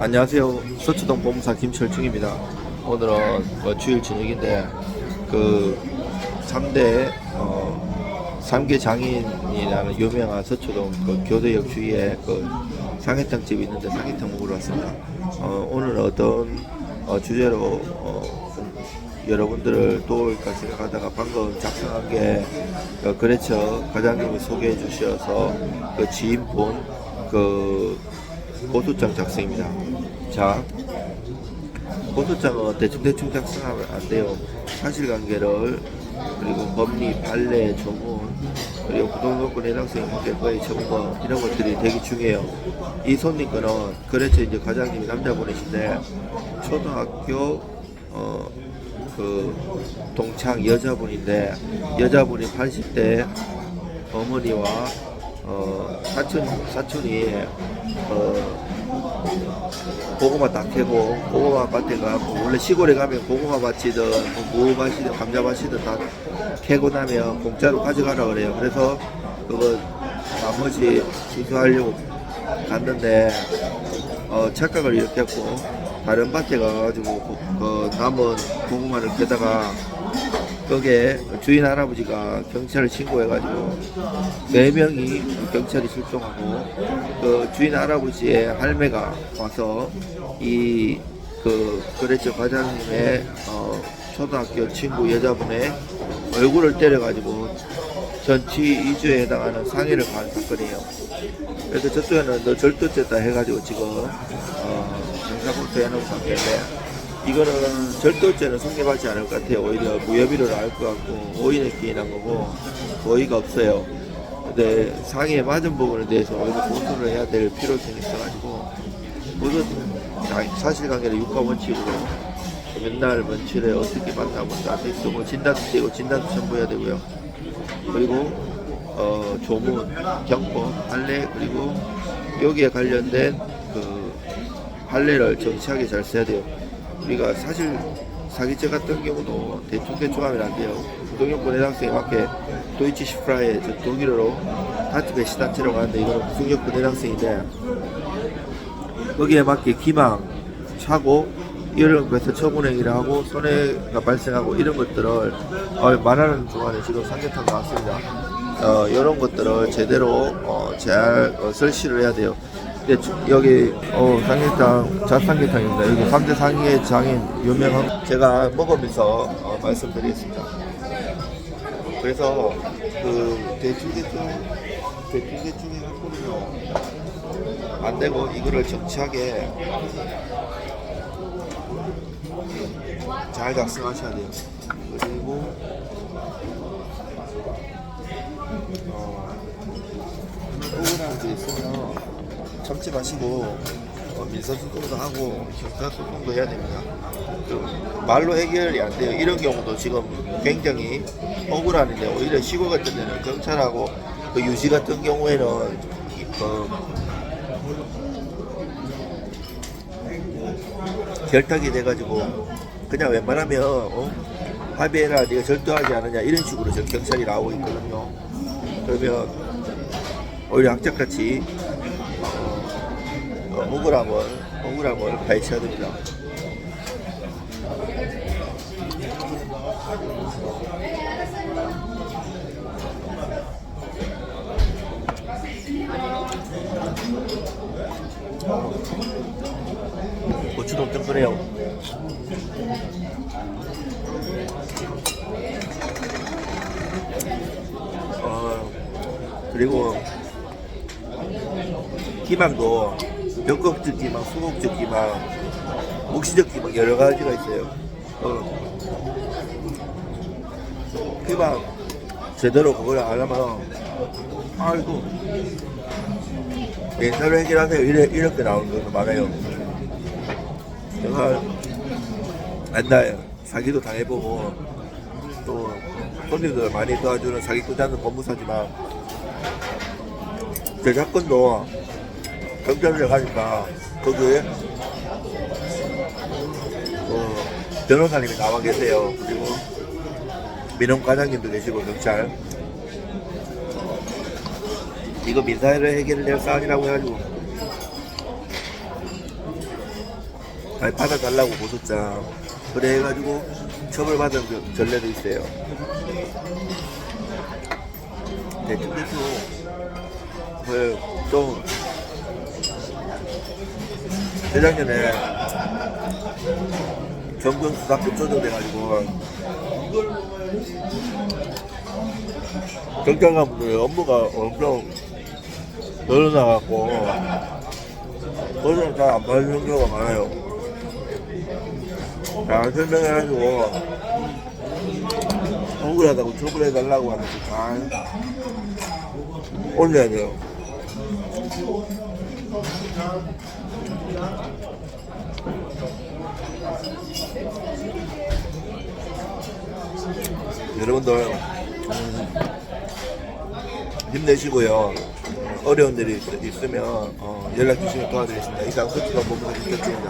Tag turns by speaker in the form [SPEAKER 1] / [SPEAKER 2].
[SPEAKER 1] 안녕하세요. 서초동 보험사 김철중입니다. 오늘은 주일 저녁인데 그 3대 3개 장인이라는 유명한 서초동 그 교대역 주위에 그 삼계탕 집이 있는데 삼계탕 먹으러 왔습니다. 오늘은 어떤 주제로 여러분들을 도울까 생각하다가 방금 작성한 게 거래처 과장님이 소개해 주셔서 그 지인분 그 고소장 작성입니다. 자, 고소장은 대충 작성하면 안 돼요. 사실관계를, 그리고 법리, 판례, 조문, 그리고 부동산권 해당성 인격과의 점검, 이런 것들이 되게 중요해요. 이 손님 거는 거래처 이제 과장님이 남자분이신데 초등학교 그 동창 여자분인데, 여자분이 80대 어머니와 사촌이 고구마 딱 캐고 고구마 밭에 가고, 원래 시골에 가면 고구마 밭이든 무 밭이든 감자 밭이든 다 캐고 나면 공짜로 가져가라 그래요. 그래서 그거 나머지 취소하려고 갔는데 착각을 이렇게 했고 다른 밭에 가가지고 그 남은 고구마를 캐다가 거기에 주인 할아버지가 경찰을 신고해가지고 4명이 경찰이 출동하고, 그 주인 할아버지의 할매가 와서 이 그 거래처 과장님의 초등학교 친구 여자분의 얼굴을 때려가지고 전치 2주에 해당하는 상해를 받은 사건이에요. 그래서 저쪽에는 너 절도죄다 해가지고 지금 형사고소 해놓은 상태인데, 이거는 절도죄는 성립하지 않을 것 같아요. 오히려 무혐의를 알 것 같고 오인에 기인한 거고 고의가 없어요. 근데 상해에 맞은 부분에 대해서 오히려 고소를 해야 될 필요성이 있어가지고, 모두 사실관계를 육가원칙으로 맨날 원칙에 어떻게 만나면 나한테 뭐 진단도 떼고 진단도 첨부해야 되고요. 그리고 조문, 경법, 판례, 그리고 여기에 관련된 그 판례를 정치하게 잘 써야 돼요. 우리가 사실 사기죄 같은 경우도 대충 하면 안 돼요. 부동산권 해당성에 맞게 도이치 시프라에 독일어로 다트베시 단체라고 하는데, 이거는 부동산권 해당성인데 거기에 맞게 기망, 착오 이런 것에서 처분행위를 하고 손해가 발생하고 이런 것들을 말하는 동안에 지금 삼계탕 나왔습니다. 이런 것들을 제대로 잘 설치를 해야 돼요. 여기 삼계탕, 잣삼계탕입니다. 여기 3대 상계 장인 유명한, 제가 먹으면서 말씀드리겠습니다. 그래서 그 대충 해갖고는요 안 되고, 이거를 정치하게 잘 작성하셔야 돼요. 그리고 억울한 게 있으면 참지 마시고 민사소송도 하고 형사소송도 해야 됩니다. 말로 해결이 안 돼요. 이런 경우도 지금 굉장히 억울한데, 오히려 시골 같은 데는 경찰하고 그 유지 같은 경우에는 결탁이 돼가지고 그냥 웬만하면 합의해라, 네가 절도하지 않느냐, 이런 식으로 지금 경찰이 나오고 있거든요. 그러면 오히려 악착같이 억울함을 파헤쳐야 됩니다. 고추도 엄청 그래요. 그리고 기망도 적극적 기망, 소극적 기망, 묵시적 기망 여러 가지가 있어요. 기망 제대로 그걸 안 하면 아이고 민사로 해결하세요 이렇게 나오는 것도 많아요. 제가 옛날 사기도 당해보고 또 손님들 많이 도와주는 사기꾼 잡는 법무사지만, 제 사건도 경찰에 가니까 거기에 변호사님이 나와 계세요. 그리고 민원 과장님도 계시고 경찰, 이거 민사를 해결을 낼 사안이라고 해가지고 아니 받아달라고 고소장 그래 해가지고 처벌받은 그 전례도 있어요. 대충 그좀 재작년에 정권 수사급 조정돼가지고 경찰관분들 업무가 엄청 늘어나갖고 그래서 잘 안 받는 경우가 많아요. 잘 설명해가지고 억울하다고 처벌해달라고 하면서 잘 올려야 돼요. 여러분들 힘내시고요. 어려운 일이 있으면 연락 주시면 도와드리겠습니다. 이상 서치가 본부장 김경주입니다.